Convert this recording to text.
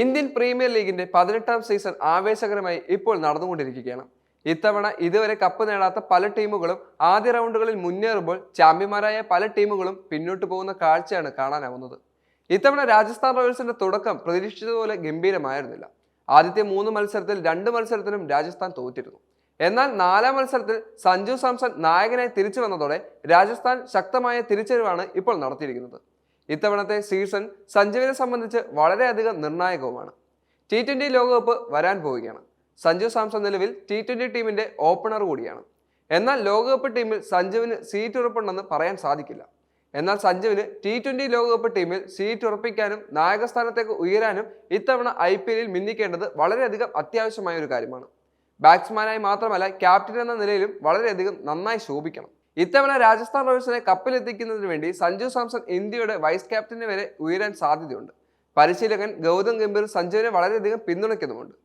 Indian premier ലീഗിന്റെ 18ാം season ആവേശകരമായി ഇപ്പോൾ നടന്നുകൊണ്ടിരിക്കുകയാണ്. ഇത്തവണ ഇതുവരെ കപ്പ് നേടാത്ത പല ടീമുകളും ആദ്യ റൗണ്ടുകളിൽ മുന്നേറുമ്പോൾ ചാമ്പ്യന്മാരായ പല ടീമുകളും പിന്നോട്ട് പോകുന്ന കാഴ്ചയാണ് കാണാനാവുന്നത്. ഇത്തവണ രാജസ്ഥാൻ റോയൽസിന്റെ തുടക്കം പ്രതീക്ഷിച്ചതുപോലെ ഗംഭീരമായിരുന്നില്ല. ആദ്യത്തെ 3 മത്സരത്തിൽ 2 മത്സരത്തിലും രാജസ്ഥാൻ തോറ്റിരുന്നു. എന്നാൽ 4ാം മത്സരത്തിൽ സഞ്ജു സാംസൺ നായകനായി തിരിച്ചു വന്നതോടെ രാജസ്ഥാൻ ശക്തമായ തിരിച്ചറിവാണ് ഇപ്പോൾ നടത്തിയിരിക്കുന്നത്. ഇത്തവണത്തെ സീസൺ സഞ്ജുവിനെ സംബന്ധിച്ച് വളരെയധികം നിർണായകവുമാണ്. T20 ലോകകപ്പ് വരാൻ പോവുകയാണ്. സഞ്ജു സാംസൺ നിലവിൽ T20 ടീമിന്റെ ഓപ്പണർ കൂടിയാണ്. എന്നാൽ ലോകകപ്പ് ടീമിൽ സഞ്ജുവിന് സീറ്റ് ഉറപ്പുണ്ടെന്ന് പറയാൻ സാധിക്കില്ല. എന്നാൽ സഞ്ജുവിന് T20 ലോകകപ്പ് ടീമിൽ സീറ്റ് ഉറപ്പിക്കാനും നായകസ്ഥാനത്തേക്ക് ഉയരാനും ഇത്തവണ IPL മിന്നിക്കേണ്ടത് വളരെയധികം അത്യാവശ്യമായ ഒരു കാര്യമാണ്. ബാറ്റ്സ്മാനായി മാത്രമല്ല ക്യാപ്റ്റൻ എന്ന നിലയിലും വളരെയധികം നന്നായി ശോഭിക്കണം. ഇത്തവണ രാജസ്ഥാൻ റോയൽസിനെ കപ്പിലെത്തിക്കുന്നതിന് വേണ്ടി സഞ്ജു സാംസൺ ഇന്ത്യയുടെ വൈസ് ക്യാപ്റ്റന് വരെ ഉയരാൻ സാധ്യതയുണ്ട്. പരിശീലകൻ ഗൗതം ഗംഭീർ സഞ്ജുവിനെ വളരെയധികം പിന്തുണയ്ക്കുന്നുമുണ്ട്.